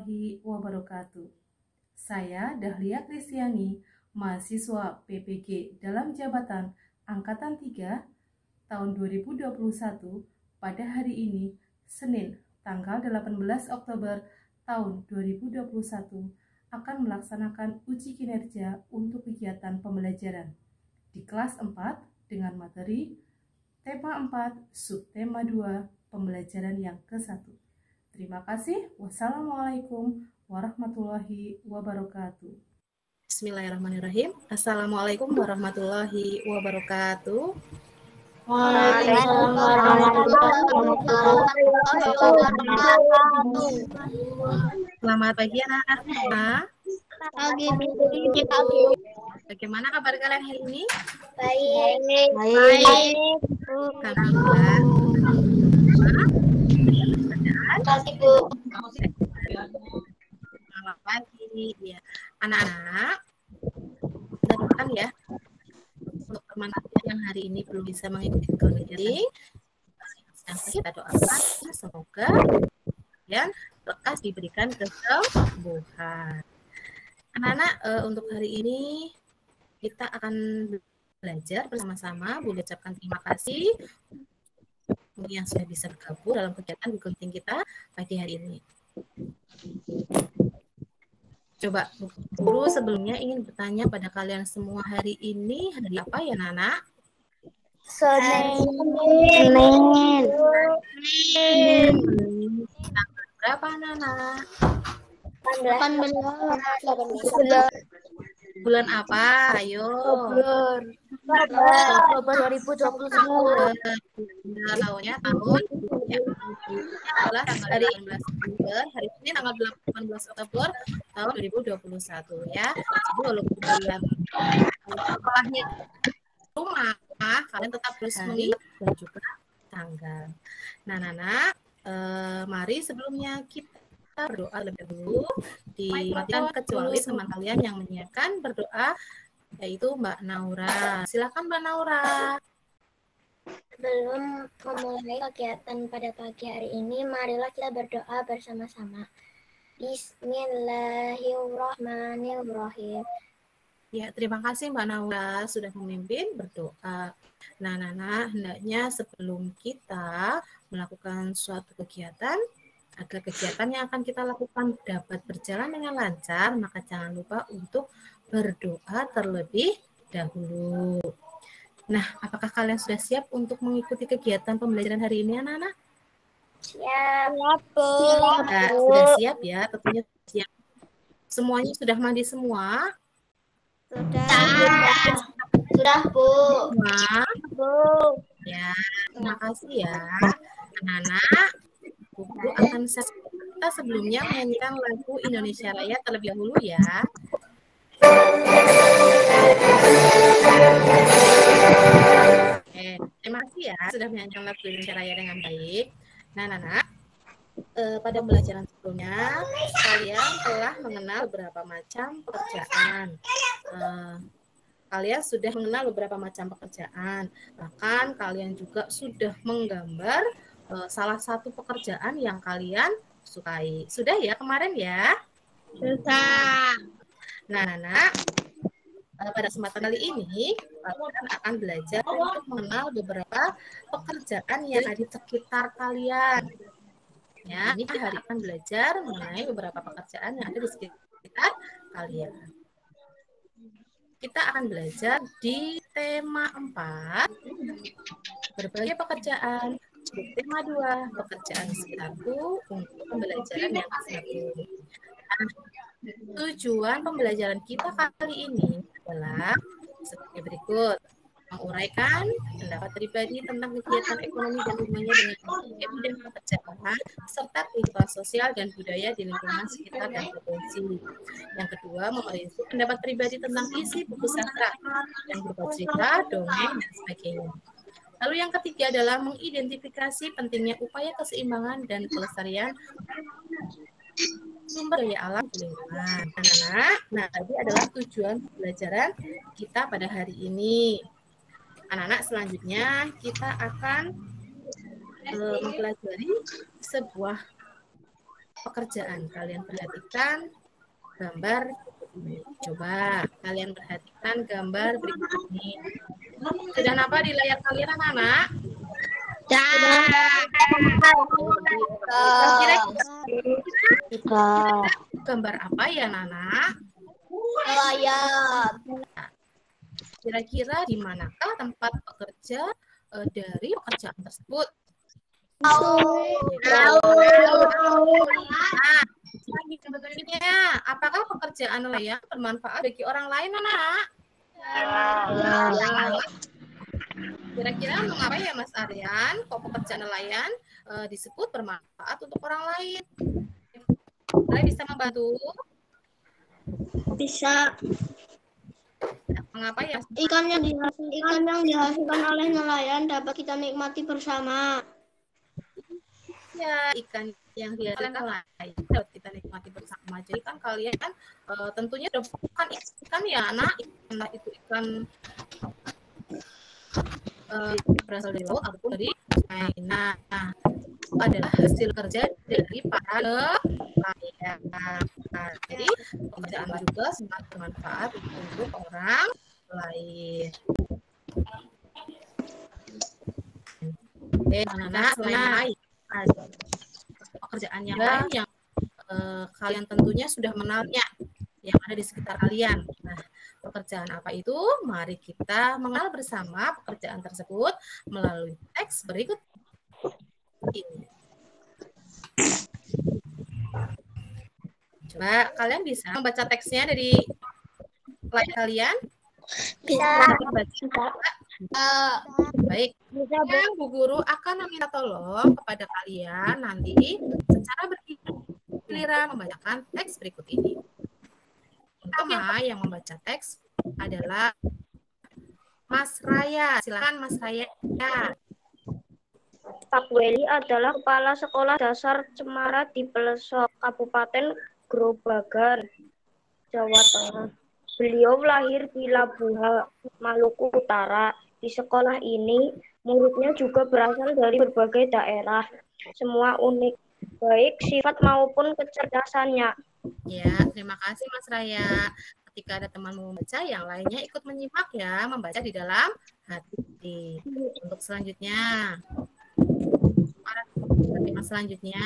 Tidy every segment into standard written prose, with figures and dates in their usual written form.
warahmatullahi wabarakatuh. Saya Dahlia Kristiani, mahasiswa PPG dalam jabatan Angkatan 3 tahun 2021 pada hari ini, Senin, tanggal 18 Oktober tahun 2021, akan melaksanakan uji kinerja untuk kegiatan pembelajaran di kelas 4 dengan materi tema 4, subtema 2, pembelajaran yang ke-1. Terima kasih. Wassalamualaikum warahmatullahi wabarakatuh. Bismillahirrahmanirrahim. Assalamualaikum warahmatullahi wabarakatuh. Waalaikumsalam warahmatullahi wabarakatuh. Selamat pagi anak-anak. Pagi. Bagaimana kabar kalian hari ini? Baik. Alhamdulillah. Pagi, Bu. Selamat pagi. Ya. Anak-anak, kita doakan ya untuk teman yang hari ini belum bisa mengikuti kegiatan yang kita doakan semoga dan lekas diberikan kesembuhan. Anak-anak, untuk hari ini kita akan belajar bersama-sama. Bunda ucapkan terima kasih untuk yang sudah bisa bergabung dalam kegiatan Google Meeting kita pagi hari ini. Coba guru sebelumnya ingin bertanya pada kalian semua, hari ini hari apa ya, Nana? Senin. Tanggal berapa, Nana? 18. Bulan apa? Ayo. Oktober 2021. Tahunnya tahun ya. Adalah tanggal 18 Oktober. Hari ini tanggal 18 Oktober tahun 2021 ya. Jadi walaupun kalian sekolahnya rumah, kalian tetap harus mengingat dan juga tanggal. Nah, Nana, mari sebelumnya kita berdoa lebih dulu, dimatikan kecuali teman kalian yang menyiapkan berdoa, yaitu Mbak Naura. Silakan Mbak Naura. Sebelum memulai kegiatan pada pagi hari ini, marilah kita berdoa bersama-sama. Bismillahirrahmanirrahim. Ya, terima kasih Mbak Naura sudah memimpin berdoa. Nah, Nana, hendaknya sebelum kita melakukan suatu kegiatan, agar kegiatan yang akan kita lakukan dapat berjalan dengan lancar, maka jangan lupa untuk berdoa terlebih dahulu. Nah, apakah kalian sudah siap untuk mengikuti kegiatan pembelajaran hari ini, anak-anak? Siap. Nah, sudah siap ya, tentunya siap. Semuanya sudah mandi semua? Sudah, Bu. Ya, terima kasih ya. Anak-anak, Guru akan kita sebelumnya menyanyikan lagu Indonesia Raya terlebih dahulu ya. Oke, terima kasih ya sudah menyanyikan lagu Indonesia Raya dengan baik. Nah, Nana, pada pembelajaran sebelumnya kalian telah mengenal beberapa macam pekerjaan. Kalian sudah mengenal beberapa macam pekerjaan. Bahkan kalian juga sudah menggambar salah satu pekerjaan yang kalian sukai. Sudah ya kemarin ya? Sudah. Nah, Nana, pada kesempatan kali ini kalian akan belajar untuk mengenal beberapa pekerjaan yang ada di sekitar kalian. Ya, ini hari akan belajar mengenai beberapa pekerjaan yang ada di sekitar kalian. Kita akan belajar di tema 4, berbagai pekerjaan. Tema 2, pekerjaan sekitarku untuk pembelajaran yang ke-1. Nah, tujuan pembelajaran kita kali ini adalah sebagai berikut: menguraikan pendapat pribadi tentang kegiatan ekonomi dan hubungannya dengan bidang pekerjaan, serta kehidupan sosial dan budaya di lingkungan sekitar dan provinsi. Yang kedua, memiliki pendapat pribadi tentang isi buku sastra yang berupa cerita, dongeng, dan sebagainya. Lalu yang ketiga adalah mengidentifikasi pentingnya upaya keseimbangan dan pelestarian sumber daya alam di lingkungan. Nah, tadi adalah tujuan pembelajaran kita pada hari ini. Anak-anak, selanjutnya kita akan mempelajari sebuah pekerjaan. Kalian perhatikan gambar ini. Coba kalian perhatikan gambar berikut ini. Sudah nampak di layar kalian, anak-anak? Kira-kira gambar apa ya, Nana? Nelayan. Kira-kira di manakah tempat bekerja dari pekerjaan tersebut? Nah, selanjutnya, apakah pekerjaan nelayan bermanfaat bagi orang lain, anak? Kira-kira mengapa ya, Mas Aryan, kok pekerjaan nelayan disebut bermanfaat untuk orang lain? Kalian bisa membantu? Bisa. Mengapa ya? Ikan yang dihasilkan oleh nelayan dapat kita nikmati bersama. Ya, ikan yang dihasilkan nelayan dapat kita nikmati bersama. Jadi kan kalian tentunya bukan ikan ya, anak. Ikan itu ikan berasal dari laut ataupun dari sungai. Nah, adalah hasil kerja dari para nelayan. Jadi pekerjaan juga sangat bermanfaat untuk orang lain. Anak-anak selain ada pekerjaan yang lain yang kalian tentunya sudah mengenalnya yang ada di sekitar kalian. Nah, pekerjaan apa itu? Mari kita mengenal bersama pekerjaan tersebut melalui teks berikut ini. Coba kalian bisa membaca teksnya dari layar kalian? Bisa. Baik. Ya, Bu Guru akan meminta tolong kepada kalian nanti secara bergiliran membacakan teks berikut ini. Pertama yang membaca teks adalah Mas Raya. Silakan Mas Raya. Pak Weli adalah kepala sekolah dasar Cemara di Pelesok, Kabupaten Grobogan, Jawa Tengah. Beliau lahir di Labuha, Maluku Utara. Di sekolah ini, muridnya juga berasal dari berbagai daerah. Semua unik, baik sifat maupun kecerdasannya. Ya, terima kasih Mas Raya. Ketika ada teman membaca, yang lainnya ikut menyimak ya, membaca di dalam hati. Untuk selanjutnya, selanjutnya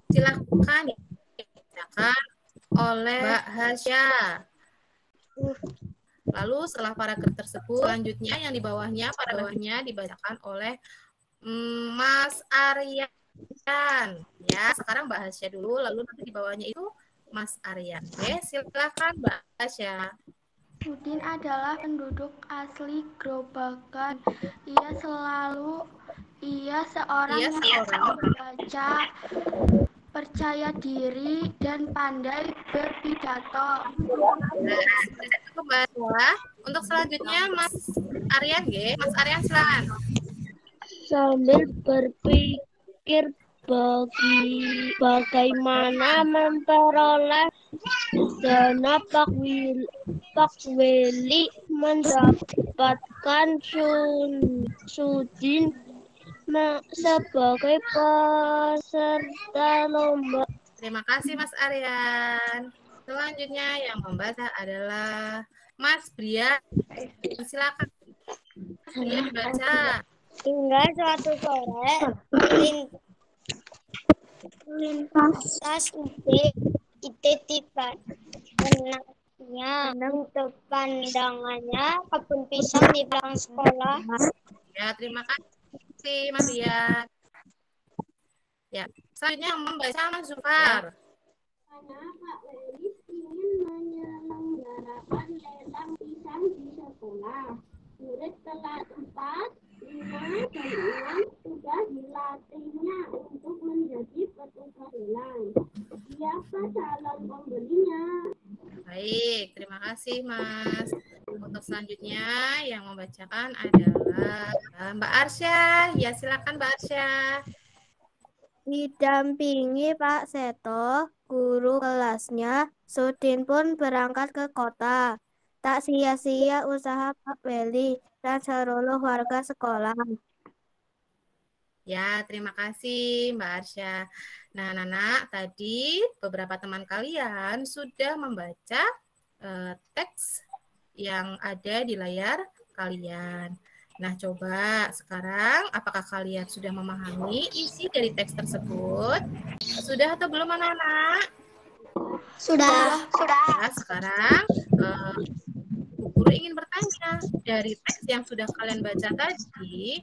silakan dibacakan oleh Mbak Hasya. Lalu setelah paragraf tersebut, selanjutnya yang di bawahnya, pada bawahnya dibacakan oleh Mas Aryan. Ya, sekarang Mbak Hasya dulu, lalu nanti di bawahnya itu Mas Aryan. Oke, silakan Mbak Hasya. Udin adalah penduduk asli Grobogan. Ia seorang yang membaca, percaya diri, dan pandai berpidato. Untuk selanjutnya Mas Aryan, Mas Aryan silakan. Sambil berpikir bagaimana memperoleh dana, Pak Weli mendapatkan Sudin sebagai peserta lomba. Terima kasih Mas Aryan. Selanjutnya yang membaca adalah Mas Brian. Silakan. Mas Brian baca. Hingga suatu sore lintas ide tiba benaknya untuk pandangannya kebun pisang di belakang sekolah. Ya, terima kasih Mas Brian. Ya, selanjutnya yang membaca Mas Zufar. Pak Weli ingin menyelenggarakan lelang pisang di sekolah. Murid kelas 4, 5, dan 6 sudah dilatihnya untuk menjadi petugas lelang. Siapa calon pembelinya? Baik, terima kasih Mas. Untuk selanjutnya yang membacakan adalah Mbak Arsya. Ya, silakan Mbak Arsya. Didampingi Pak Seto, guru kelasnya, Sudin pun berangkat ke kota. Tak sia-sia usaha Pak Weli dan seluruh warga sekolah. Ya, terima kasih Mbak Arsya. Nah, anak-anak, tadi beberapa teman kalian sudah membaca teks yang ada di layar kalian. Nah, coba sekarang apakah kalian sudah memahami isi dari teks tersebut? Sudah atau belum anak-anak? Sudah. Nah, sekarang Bu Guru ingin bertanya, dari teks yang sudah kalian baca tadi,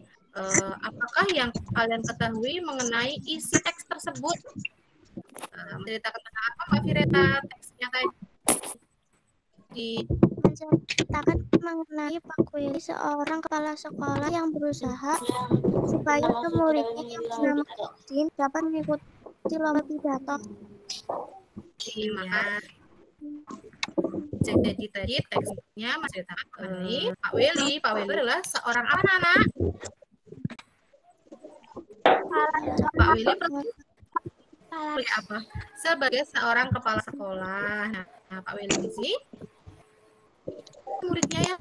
apakah yang kalian ketahui mengenai isi teks tersebut? Menceritakan tentang apa Mbak Fireta teksnya tadi? Menceritakan mengenai Pak Willy, seorang kepala sekolah yang berusaha supaya muridnya yang bernama Udin dapat mengikuti lomba pidato. Ya. Jadi tadi teksnya menceritakan mengenai Pak Willy. Pak Willy adalah seorang apa, anak? Pak Willy sebagai apa? Sebagai seorang kepala sekolah. Nah, Pak Willy ini sih muridnya yang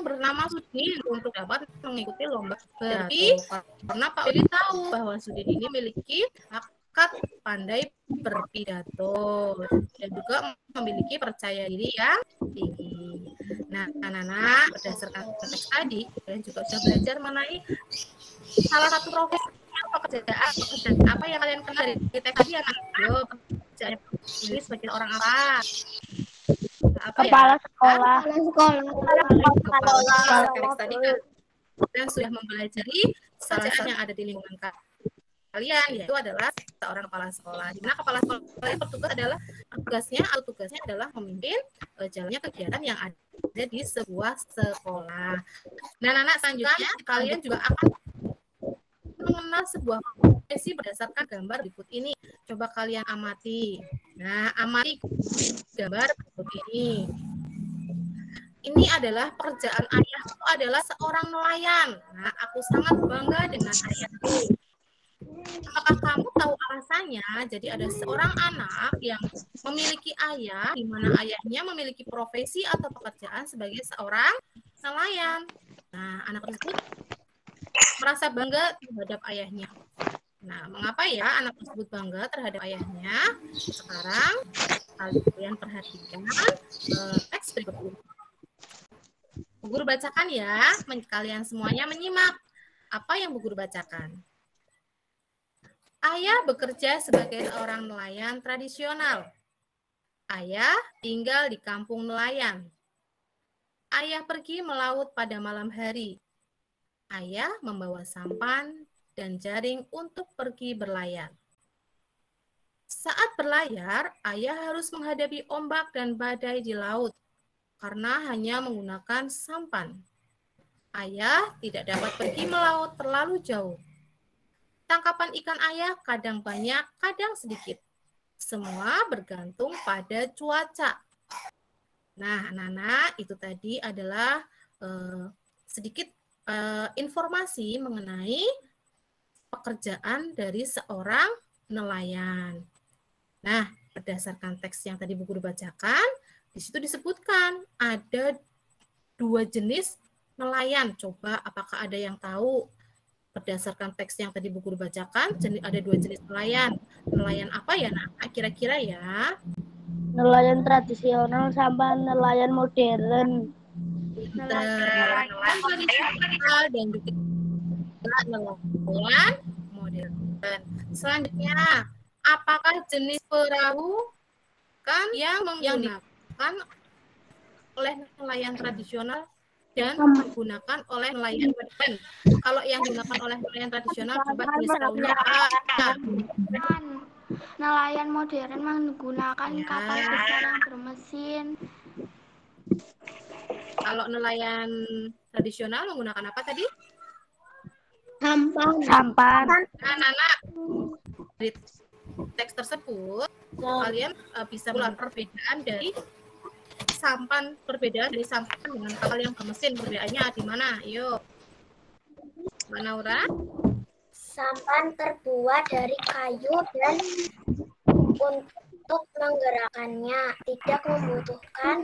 bernama Sudin untuk dapat mengikuti lomba pidato. Karena Pak Willy tahu bahwa Sudin ini memiliki bakat pandai berpidato dan juga memiliki percaya diri yang tinggi. Nah, anak-anak, berdasarkan teks tadi, kalian juga sudah belajar mengenai salah satu profesi pekerjaan apa yang kalian kenal dari teks tadi, anak? Yo, pekerjaan ini sebagai orang apa? Kepala sekolah. Teks tadi kan kalian sudah mempelajari pekerjaan yang ada di lingkungan kalian, yaitu adalah seorang kepala sekolah. Di mana kepala sekolah itu tugasnya adalah memimpin jalannya kegiatan yang ada di sebuah sekolah. Nah, anak selanjutnya kalian juga akan mengenal sebuah profesi berdasarkan gambar berikut ini. Coba kalian amati. Nah, amati gambar berikut ini. Ini adalah pekerjaan ayahku adalah seorang nelayan. Nah, aku sangat bangga dengan ayahku. Apakah kamu tahu alasannya? Jadi ada seorang anak yang memiliki ayah, di mana ayahnya memiliki profesi atau pekerjaan sebagai seorang nelayan. Nah, anak tersebut merasa bangga terhadap ayahnya. Nah, mengapa ya anak tersebut bangga terhadap ayahnya? Sekarang kalian perhatikan teks berikut ini. Bu Guru bacakan ya, kalian semuanya menyimak. Apa yang Bu Guru bacakan? Ayah bekerja sebagai seorang nelayan tradisional. Ayah tinggal di kampung nelayan. Ayah pergi melaut pada malam hari. Ayah membawa sampan dan jaring untuk pergi berlayar. Saat berlayar, ayah harus menghadapi ombak dan badai di laut karena hanya menggunakan sampan. Ayah tidak dapat pergi melaut terlalu jauh. Tangkapan ikan ayah kadang banyak, kadang sedikit. Semua bergantung pada cuaca. Nah, anak-anak, itu tadi adalah sedikit informasi mengenai pekerjaan dari seorang nelayan. Nah, berdasarkan teks yang tadi Bu Guru bacakan, di situ disebutkan ada 2 jenis nelayan. Coba apakah ada yang tahu? Berdasarkan teks yang tadi Bu Guru bacakan, ada 2 jenis nelayan. Nelayan apa ya, nak? Kira-kira ya? Nelayan tradisional sama nelayan modern. Nelayan tradisional dan juga nelayan modern. Selanjutnya, apakah jenis perahu kan yang digunakan oleh nelayan tradisional dan digunakan oleh nelayan modern? Kalau yang digunakan oleh nelayan tradisional, coba jenis perahunya apa? Nelayan modern menggunakan kapal besar yang bermesin. Kalau nelayan tradisional menggunakan apa tadi? Sampan. Anak-anak, dari teks tersebut kalian bisa melihat perbedaan dari sampan dengan kapal yang bermesin. Perbedaannya di mana? Yuk, Mbak Naura. Sampan terbuat dari kayu dan untuk menggerakkannya tidak membutuhkan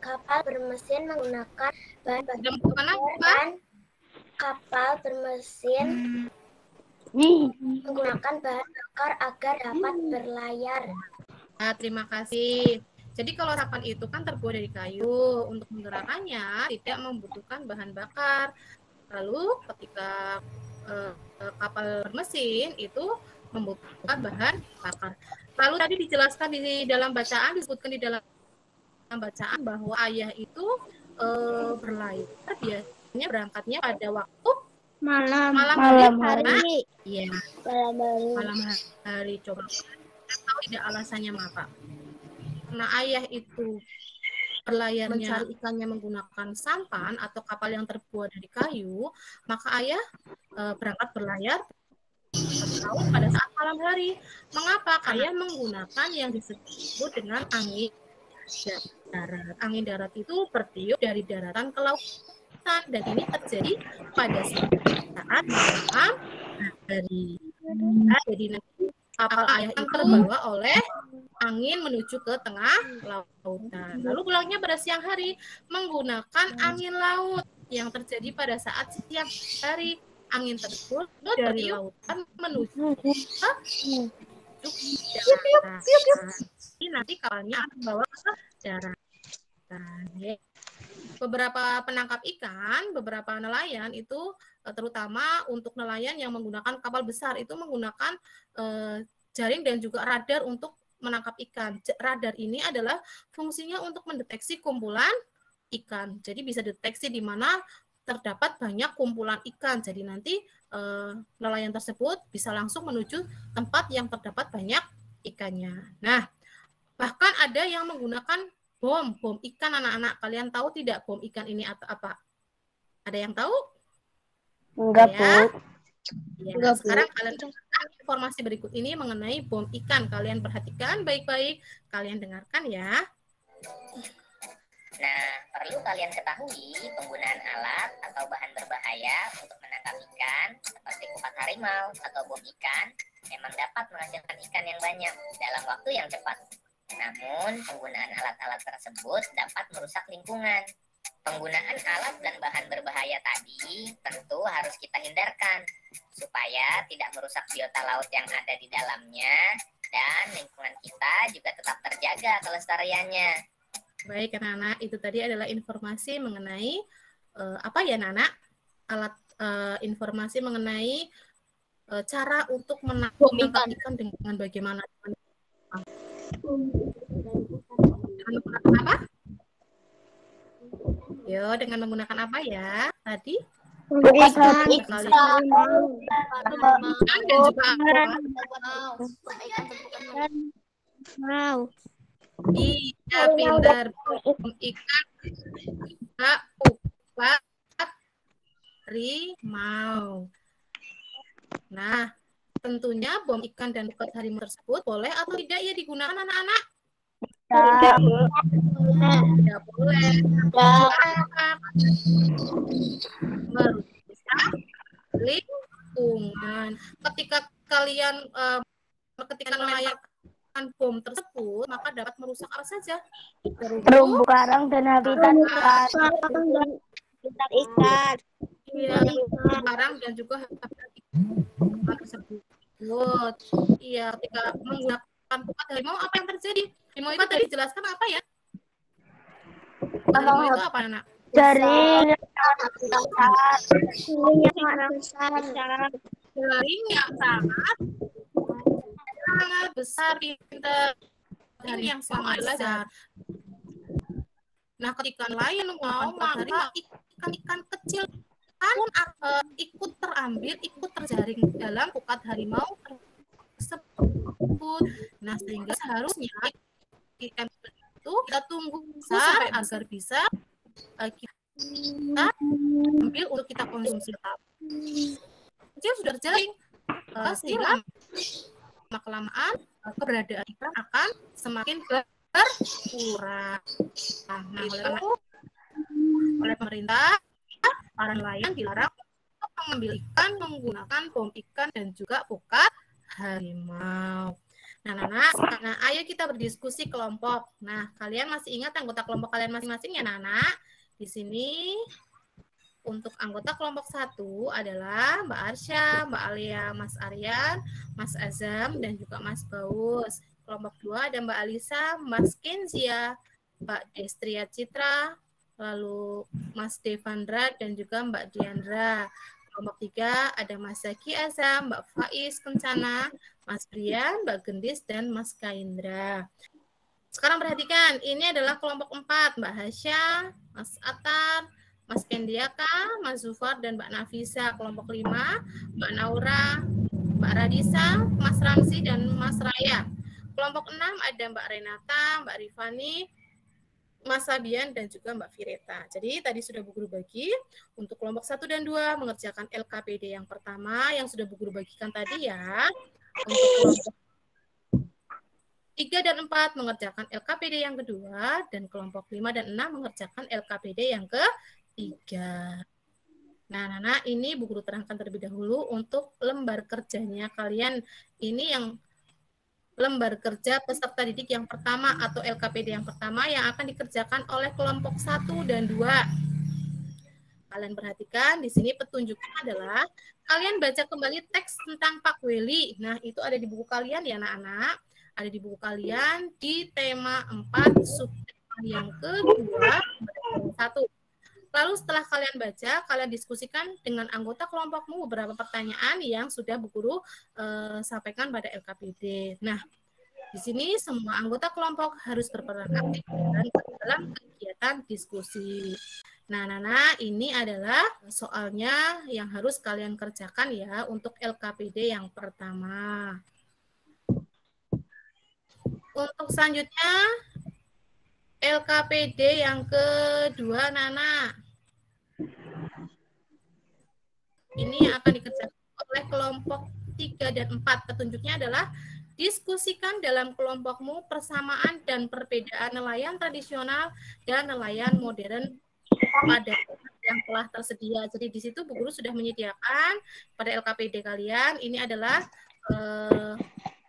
kapal bermesin menggunakan bahan bakar kapal bermesin menggunakan bahan bakar agar dapat berlayar. Nah, terima kasih. Jadi kalau sarapan itu kan terbuat dari kayu. Untuk menggerakkannya tidak membutuhkan bahan bakar. Lalu ketika kapal bermesin itu membutuhkan bahan bakar. Lalu tadi dijelaskan di dalam bacaan, disebutkan di dalam bacaan bahwa ayah itu berlayar biasanya berangkatnya pada waktu malam hari. Iya. Malam hari. Coba tahu tidak alasannya apa? Karena ayah itu berlayarnya mencari ikannya menggunakan sampan atau kapal yang terbuat dari kayu, maka ayah berangkat berlayar pada saat malam hari. Mengapa? Ayah menggunakan yang disebut dengan angin darat. Angin darat itu bertiup dari daratan ke lautan, dan ini terjadi pada saat malam hari. Nah, jadi nanti kapal ayah itu terbawa oleh angin menuju ke tengah lautan. Lalu pulangnya pada siang hari menggunakan angin laut yang terjadi pada saat siang hari. Angin tersebut dari lautan menuju ke daratan. Ini nanti kapalnya akan bawa ke daratan. Beberapa penangkap ikan, beberapa nelayan itu terutama untuk nelayan yang menggunakan kapal besar itu menggunakan jaring dan juga radar untuk menangkap ikan. Radar ini adalah fungsinya untuk mendeteksi kumpulan ikan. Jadi bisa deteksi di mana terdapat banyak kumpulan ikan. Jadi nanti nelayan tersebut bisa langsung menuju tempat yang terdapat banyak ikannya. Nah, bahkan ada yang menggunakan bom ikan, anak-anak. Kalian tahu tidak bom ikan ini atau apa? Ada yang tahu? Enggak, Bu. Ya, sekarang kalian dengarkan informasi berikut ini mengenai bom ikan. Kalian perhatikan baik-baik. Kalian dengarkan ya. Nah, perlu kalian ketahui penggunaan alat atau bahan berbahaya untuk menangkap ikan seperti kupat harimau atau bom ikan memang dapat menghasilkan ikan yang banyak dalam waktu yang cepat. Namun, penggunaan alat-alat tersebut dapat merusak lingkungan. Penggunaan alat dan bahan berbahaya tadi tentu harus kita hindarkan supaya tidak merusak biota laut yang ada di dalamnya dan lingkungan kita juga tetap terjaga kelestariannya. Baik, anak-anak, itu tadi adalah informasi mengenai apa ya, anak-anak? Alat informasi mengenai cara untuk menangkap ikan dengan bagaimana? Dengan menggunakan apa? Yo, dengan menggunakan apa ya? Tadi? Dan juga iya, pintar. Ikan juga kupat harimau. Nah, tentunya bom ikan dan kupat harimau tersebut boleh atau tidak ya digunakan anak-anak? Tidak boleh. Merusak lingkungan. Ketika kalian melayakkan bom tersebut, maka dapat merusak apa saja? terumbu karang dan habitat ikan. Iya, karang dan juga habitat ikan tersebut. Iya, ketika menggunakan kupat harimau, apa yang terjadi? Harimau itu tadi jelaskan apa ya? Harimau itu apa, anak? Jaring yang sangat besar, pintar, dari yang sangat besar. Nah, ketika nelayan mau maka ikan-ikan kecil pun ikut terambil, ikut terjaring dalam kupat harimau tersebut. Nah, sehingga seharusnya ikan itu kita tunggu besar agar bisa kita ambil untuk kita konsumsi. Kecil sudah terjaring, sehingga lama-kelamaan keberadaan ikan akan semakin berkurang. Nah, oleh pemerintah, para nelayan dilarang mengambil ikan menggunakan bom ikan dan juga kupat harimau. Nah, ayo kita berdiskusi kelompok. Nah, kalian masih ingat anggota kelompok kalian masing-masing ya, Nana? Di sini untuk anggota kelompok 1 adalah Mbak Arsya, Mbak Alia, Mas Aryan, Mas Azam, dan juga Mas Baus. Kelompok 2 ada Mbak Alisa, Mas Kenzia, Mbak Destria Citra, lalu Mas Devandra, dan juga Mbak Diandra. Kelompok 3 ada Mas Zaki Azam, Mbak Faiz Kencana, Mas Brian, Mbak Gendis, dan Mas Kaindra. Sekarang perhatikan, ini adalah kelompok 4, Mbak Hasya, Mas Atar, Mas Kendiaka, Mas Zufar, dan Mbak Nafisa. Kelompok 5, Mbak Naura, Mbak Radisa, Mas Ramsi, dan Mas Raya. Kelompok 6 ada Mbak Renata, Mbak Rifani, Mas Sabian, dan juga Mbak Fireta. Jadi tadi sudah Bu Guru bagi untuk kelompok 1 dan 2 mengerjakan LKPD yang pertama yang sudah Bu Guru bagikan tadi ya. Untuk kelompok 3 dan 4 mengerjakan LKPD yang kedua, dan kelompok 5 dan 6 mengerjakan LKPD yang ketiga. Nah, ini Bu Guru terangkan terlebih dahulu untuk lembar kerjanya kalian. Ini yang lembar kerja peserta didik yang pertama atau LKPD yang pertama yang akan dikerjakan oleh kelompok 1 dan 2. Kalian perhatikan di sini petunjuknya adalah kalian baca kembali teks tentang Pak Weli. Nah, itu ada di buku kalian ya anak-anak. Ada di buku kalian di tema 4 subtema yang kedua 1. Lalu setelah kalian baca, kalian diskusikan dengan anggota kelompokmu beberapa pertanyaan yang sudah Bu Guru sampaikan pada LKPD. Nah, di sini semua anggota kelompok harus berperan aktif dalam kegiatan diskusi. Nah, ini adalah soalnya yang harus kalian kerjakan ya untuk LKPD yang pertama. Untuk selanjutnya, LKPD yang kedua, Nana. Ini yang akan dikerjakan oleh kelompok 3 dan 4. Petunjuknya adalah diskusikan dalam kelompokmu persamaan dan perbedaan nelayan tradisional dan nelayan modern pada yang telah tersedia. Jadi di situ Bu Guru sudah menyediakan pada LKPD kalian. Ini adalah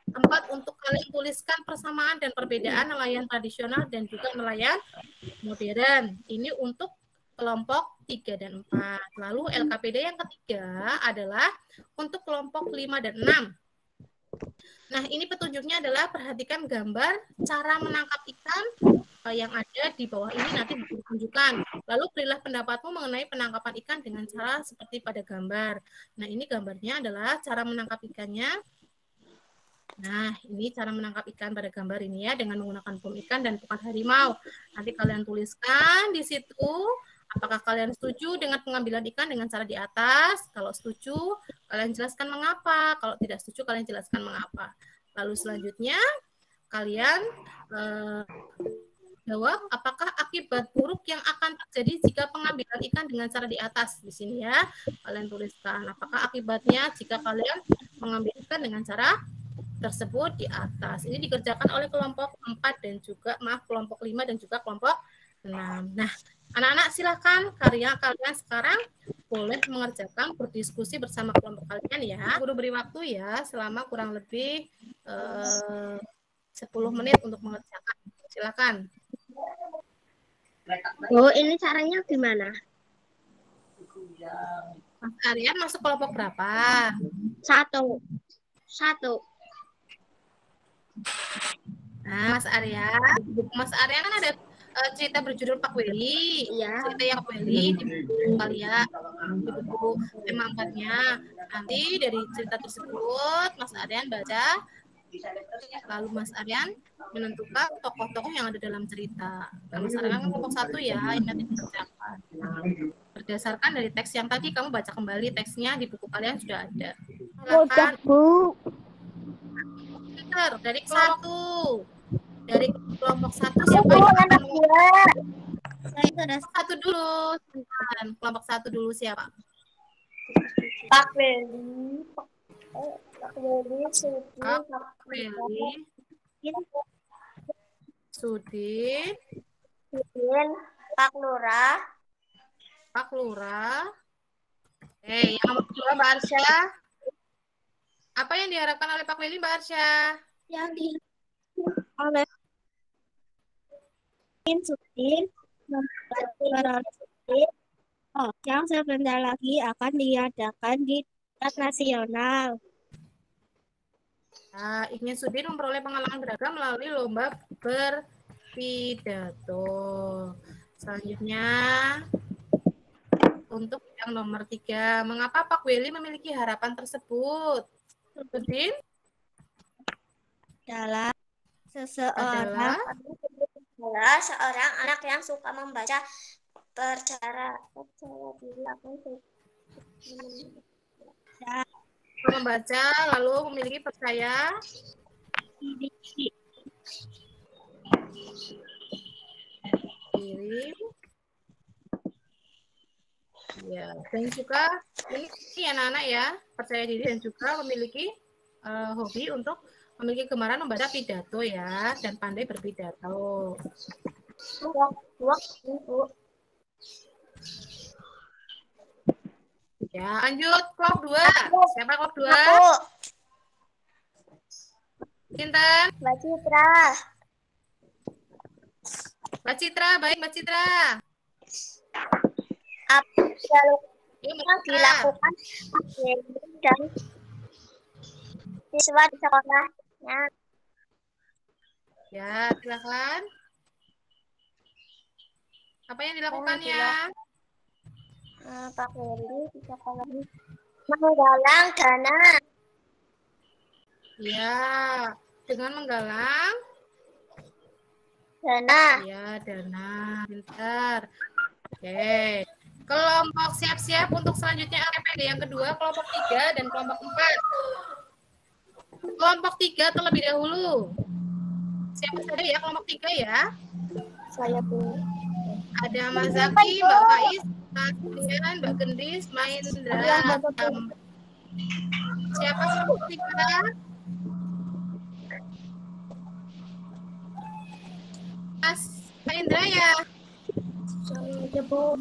tempat untuk kalian tuliskan persamaan dan perbedaan nelayan tradisional dan juga nelayan modern. Ini untuk kelompok 3 dan 4. Lalu LKPD yang ketiga adalah untuk kelompok 5 dan 6. Nah, ini petunjuknya adalah perhatikan gambar cara menangkap ikan yang ada di bawah ini nanti ditunjukkan. Lalu berilah pendapatmu mengenai penangkapan ikan dengan cara seperti pada gambar. Nah, ini gambarnya adalah cara menangkap ikannya. Nah, ini cara menangkap ikan pada gambar ini ya, dengan menggunakan bom ikan dan pukat harimau. Nanti kalian tuliskan di situ, apakah kalian setuju dengan pengambilan ikan dengan cara di atas? Kalau setuju, kalian jelaskan mengapa. Kalau tidak setuju, kalian jelaskan mengapa. Lalu selanjutnya, kalian jawab apakah akibat buruk yang akan terjadi jika pengambilan ikan dengan cara di atas. Di sini ya, kalian tuliskan apakah akibatnya jika kalian mengambil ikan dengan cara tersebut di atas. Ini dikerjakan oleh kelompok 4 dan juga kelompok 5 dan juga kelompok 6. Nah, anak-anak silakan karya kalian sekarang boleh mengerjakan berdiskusi bersama kelompok kalian ya. Guru beri waktu ya selama kurang lebih 10 menit untuk mengerjakan. Silakan. Oh, ini caranya gimana? Mas Aryan masuk kelompok berapa? 1. Nah, Mas Arya kan ada cerita berjudul Pak Weli. Iya. Cerita yang Pak Weli di buku kalian, di buku tema 4-nya. Nanti dari cerita tersebut Mas Aryan baca, lalu Mas Aryan menentukan tokoh-tokoh yang ada dalam cerita. Dan Mas Aryan kan kelompok 1 ya, ini nanti dikerjakan. Berdasarkan dari teks yang tadi kamu baca kembali teksnya di buku kalian sudah ada. Silakan. Dari kelompok 1 siapa yang akan satu dulu? Kelompok 1 dulu siapa? Pak Weli. Pak Weli, Sudin, Pak Lurah. Yang nomor 2 Mbak Arsya. Apa yang diharapkan oleh Pak Weli, Mbak Arsya? Yang diharapkan oleh Sudin, yang sebentar lagi akan diadakan di tingkat nasional. Nah, Ignatius Sudin memperoleh pengalaman beragam melalui lomba berpidato. Selanjutnya, untuk yang nomor 3, mengapa Pak Willy memiliki harapan tersebut? Sudin? Adalah Adalah seorang anak yang suka membaca, percaya diri akan membaca, lalu memiliki percaya diri. Ya, dan juga ini anak-anak ya, percaya diri dan juga memiliki hobi untuk memiliki gemara membaca pidato ya, dan pandai berpidato. Ya, lanjut kelompok 2. Siapa kelompok 2? Sinten? Mbak Citra. Mbak Citra, baik Mbak Citra. Apa Yuk, yang dilakukan dan siswa di sekolahnya? Ya, silakan. Apa yang dilakukannya? Pak Willy di sekolah menggalang dana. Ya, dengan menggalang Dana. ya dana. Pintar. Oke. Kelompok siap-siap untuk selanjutnya LPPD yang kedua, kelompok 3 dan kelompok 4. Kelompok 3 terlebih dahulu. Siapa saja ya kelompok 3 ya? Saya Bu. Ada Mas Zaki, Mbak Faiz, Mas Dian, Mbak Gendis, Maindra. Siapa kelompok 3? Mas Maindra ya? Saya Bu.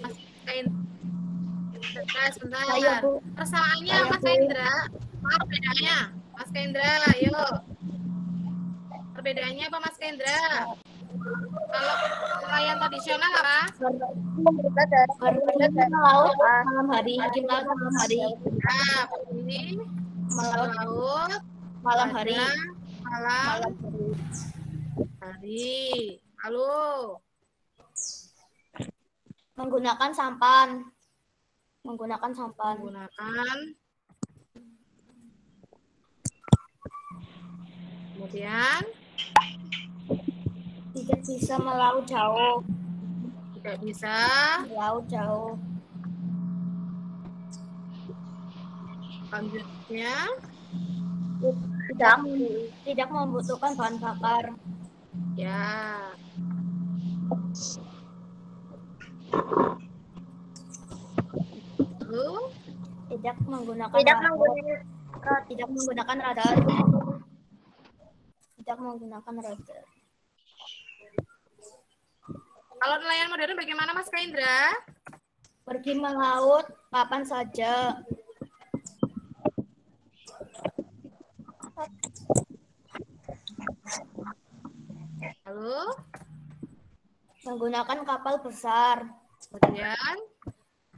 Mas Maindra, sebentar. Saya Bu. Persamaannya Mas Maindra. Maaf bedanya. Mas Kendra, ayo. Perbedaannya apa Mas Kendra? Kalau nelayan tradisional apa? Melaut malam hari. Malam hari. Nah, ini melaut Malam hari. Malam hari. Halo. Menggunakan sampan. Menggunakan kemudian tidak bisa melaut jauh. tidak bisa Melaut jauh. Selanjutnya Tidak membutuhkan bahan bakar. ya. Lalu Tidak menggunakan radar. Tidak menggunakan radar. Tidak menggunakan radar. kalau nelayan modern bagaimana Mas Kendra? Pergi melaut kapan saja. Lalu Menggunakan kapal besar. kemudian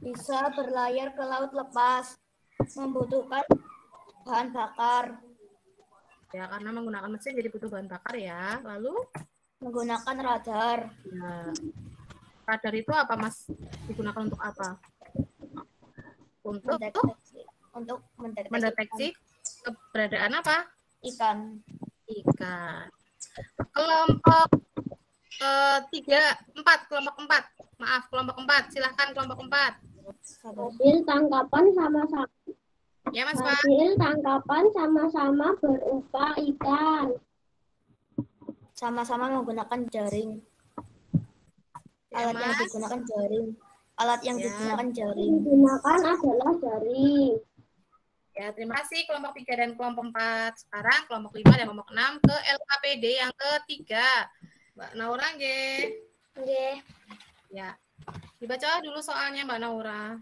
Bisa berlayar ke laut lepas. Membutuhkan bahan bakar. ya karena menggunakan mesin jadi butuh bahan bakar ya. Lalu Menggunakan radar. ya, radar itu apa Mas? Digunakan untuk apa? Untuk mendeteksi keberadaan apa? Ikan. Ikan. Kelompok 4, kelompok 4. Maaf, kelompok 4. Silahkan kelompok 4. Hasil tangkapan sama-sama. Ya Mas Pak. Hasil tangkapan sama-sama berupa ikan. Sama-sama menggunakan jaring. Ya, Alat yang Mas. digunakan jaring. Alat yang Ya. digunakan jaring. Digunakan adalah jaring. Ya, terima kasih kelompok 3 dan kelompok 4. Sekarang kelompok 5 dan kelompok 6 ke LKPD yang ketiga. Mbak Naura, nggih. Nggih. Ya. Dibaca dulu soalnya Mbak Naura.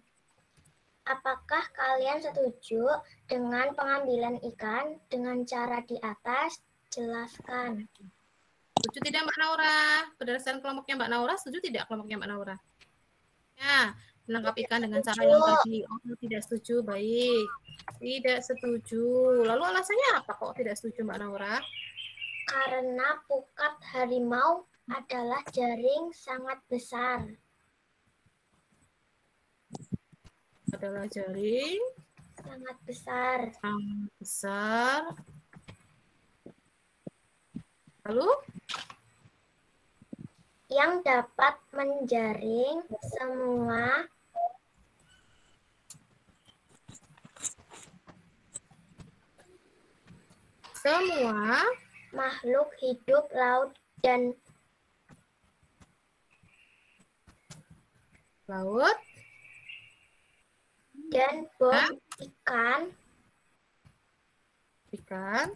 Apakah kalian setuju dengan pengambilan ikan dengan cara di atas? Jelaskan. Setuju tidak Mbak Naura? Berdasarkan kelompoknya Mbak Naura, setuju tidak kelompoknya Mbak Naura? menangkap ikan dengan cara yang tadi. Oh, tidak setuju. Baik. Tidak setuju. Lalu alasannya apa kok tidak setuju, Mbak Naura? Karena pukat harimau adalah jaring sangat besar. Adalah jaring Sangat besar. sangat besar. Lalu? Yang dapat menjaring semua makhluk hidup laut dan bom ikan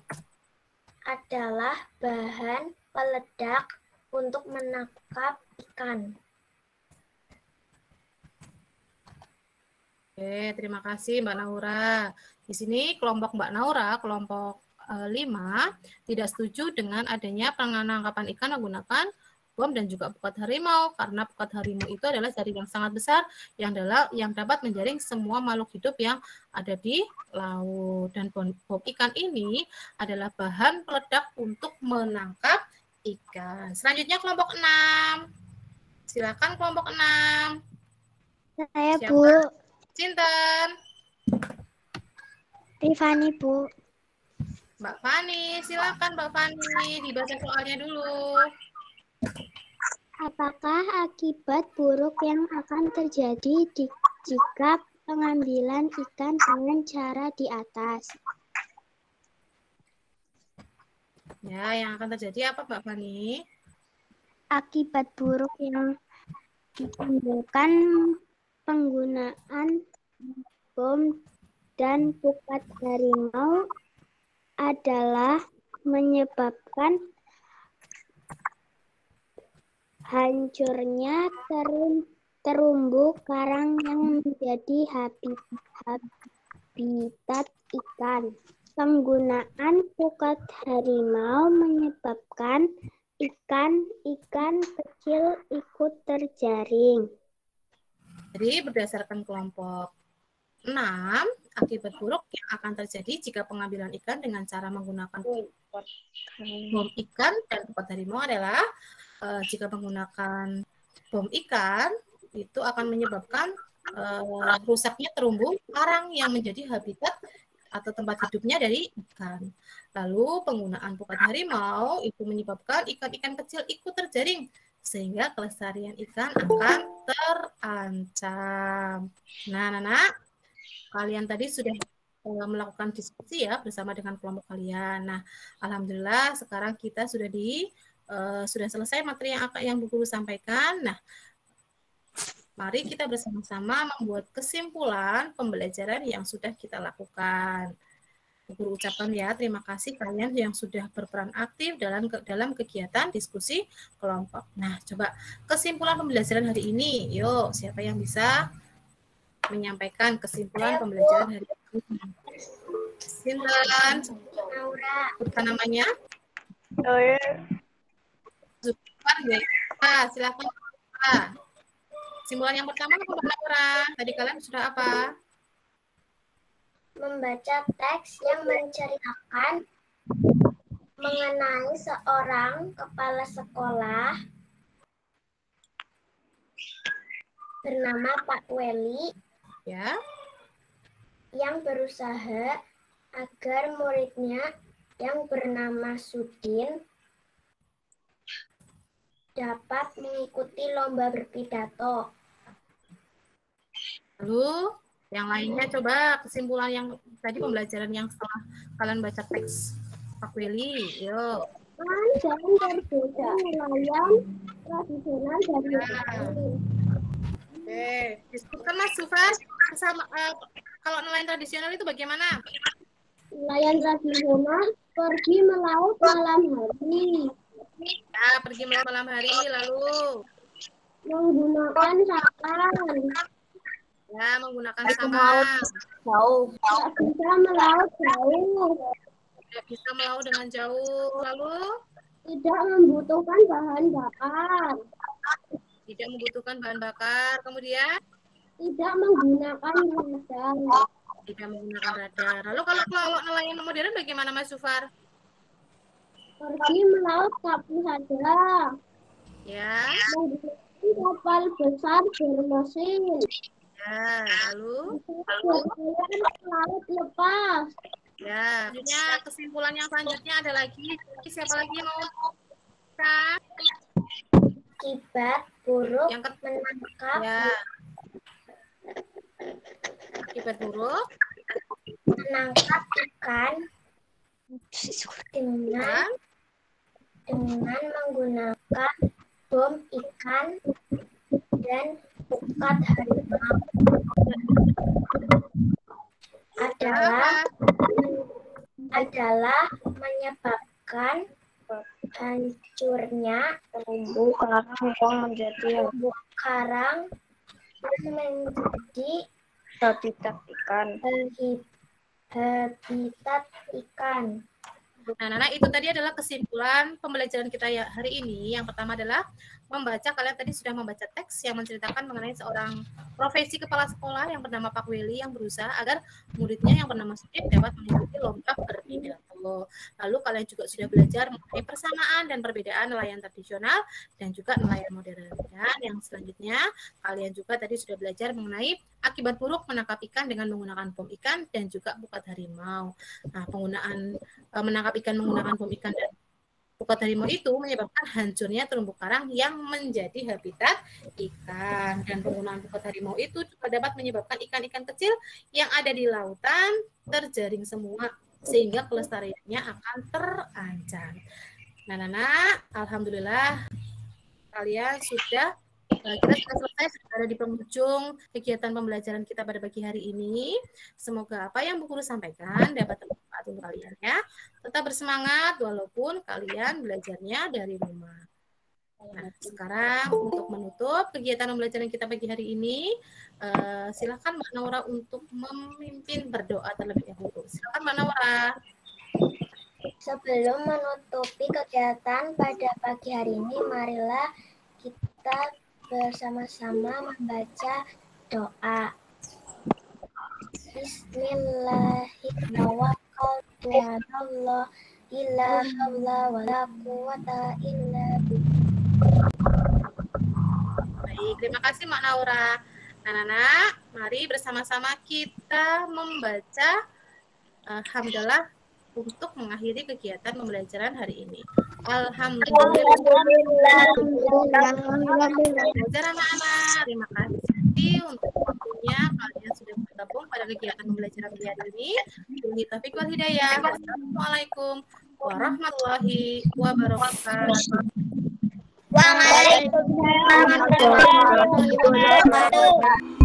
adalah bahan peledak untuk menangkap ikan. Oke, terima kasih Mbak Naura. Di sini kelompok Mbak Naura, kelompok 5, tidak setuju dengan adanya penangkapan ikan menggunakan bom dan juga pukat harimau, karena pukat harimau itu adalah jaring yang sangat besar yang dapat menjaring semua makhluk hidup yang ada di laut. Dan bom ikan ini adalah bahan peledak untuk menangkap ikan. Selanjutnya kelompok 6. Silakan kelompok 6. Saya, Siapa? Bu. Cinten. Rifani, Bu. Mbak Fani, silakan Mbak Fani, dibaca soalnya dulu. Apakah akibat buruk yang akan terjadi jika pengambilan ikan dengan cara di atas? Ya, yang akan terjadi apa Mbak Fani? Akibat buruk yang ditimbulkan penggunaan bom dan pukat harimau adalah menyebabkan hancurnya terumbu karang yang menjadi habitat ikan. Penggunaan pukat harimau menyebabkan ikan kecil ikut terjaring. Jadi berdasarkan kelompok 6, akibat buruk yang akan terjadi jika pengambilan ikan dengan cara menggunakan bom ikan dan pukat harimau adalah jika menggunakan bom ikan itu akan menyebabkan rusaknya terumbu karang yang menjadi habitat atau tempat hidupnya dari ikan. Lalu penggunaan pukat harimau itu menyebabkan ikan-ikan kecil ikut terjaring sehingga kelestarian ikan akan terancam. Nah, anak-anak, kalian tadi sudah melakukan diskusi ya bersama dengan kelompok kalian. Nah, alhamdulillah sekarang kita sudah selesai materi yang Bu Guru sampaikan. Nah, mari kita bersama-sama membuat kesimpulan pembelajaran yang sudah kita lakukan. Bu Guru ucapkan ya terima kasih kalian yang sudah berperan aktif dalam kegiatan diskusi kelompok. Nah, coba kesimpulan pembelajaran hari ini. Yuk, siapa yang bisa menyampaikan kesimpulan pembelajaran hari ini? Sinten? Naura. Apa namanya? Silakan. Kesimpulan yang pertama apa Naura? Tadi kalian sudah apa? Membaca teks yang menceritakan mengenai seorang kepala sekolah bernama Pak Weli Ya. yang berusaha agar muridnya yang bernama Sudin dapat mengikuti lomba berpidato. Lalu yang lainnya coba kesimpulan yang tadi pembelajaran yang setelah kalian baca teks Pak Willy. Yuk. Jangan berbeda nelayan tradisional dari Oke, diskusikan Mas Sufan sama kalau nelayan tradisional itu bagaimana? nelayan tradisional pergi melaut malam hari. Ya, pergi malam hari lalu Menggunakan sampan. ya menggunakan sampan. Jauh. Tidak bisa melaut jauh. Tidak bisa melaut dengan jauh lalu Tidak membutuhkan bahan bakar. Tidak membutuhkan bahan bakar. Kemudian Tidak menggunakan radar. tidak menggunakan radar. Lalu kalau kelompok nelayan modern bagaimana Mas Sufar? Pergi melaut tapi saja. Ya. Menggunakan kapal besar bermesin. Ya, lalu Laut lepas. ya, akhirnya kesimpulan yang selanjutnya ada lagi. Siapa lagi yang mau kan? Akibat buruk Yang menangkap ya. Akibat buruk menangkap ikan kan? dengan menggunakan bom ikan dan pukat harimau adalah menyebabkan hancurnya Terumbu karang menjadi habitat ikan. habitat ikan. Nah, itu tadi adalah kesimpulan pembelajaran kita ya hari ini. Yang pertama adalah membaca. Kalian tadi sudah membaca teks yang menceritakan mengenai seorang profesi kepala sekolah yang bernama Pak Willy yang berusaha agar muridnya yang bernama Sudip dapat mengikuti lomba berpidato. Lalu kalian juga sudah belajar mengenai persamaan dan perbedaan nelayan tradisional dan juga nelayan modern. Dan yang selanjutnya kalian juga tadi sudah belajar mengenai akibat buruk menangkap ikan dengan menggunakan bom ikan dan juga pukat harimau. Nah, penggunaan menangkap ikan menggunakan bom ikan dan pukat harimau itu menyebabkan hancurnya terumbu karang yang menjadi habitat ikan. Dan penggunaan pukat harimau itu juga dapat menyebabkan ikan-ikan kecil yang ada di lautan terjaring semua sehingga kelestariannya akan terancam. Nah, alhamdulillah kalian sudah kita sudah selesai, sudah ada di penghujung kegiatan pembelajaran kita pada pagi hari ini. Semoga apa yang Bu Guru sampaikan dapat bermanfaat untuk kalian ya. Tetap bersemangat walaupun kalian belajarnya dari rumah. Nah, sekarang untuk menutup kegiatan pembelajaran kita pagi hari ini, silakan Mbak Naura untuk memimpin berdoa terlebih dahulu. Silakan Mbak Naura. Sebelum menutupi kegiatan pada pagi hari ini, marilah kita bersama-sama membaca doa. Bismillahirrahmanirrahim. Ya Allah, la haula wala quwata illa billah. Baik, terima kasih Mbak Naura. Nah, mari bersama-sama kita membaca hamdalah untuk mengakhiri kegiatan pembelajaran hari ini. Alhamdulillah. Pembelajaran anak-anak. Terima kasih untuk waktunya kalian sudah bergabung pada kegiatan pembelajaran hari ini. Billahi taufiq wal hidayah. Wassalamualaikum warahmatullahi wabarakatuh. Waalaikumsalam warahmatullahi wabarakatuh.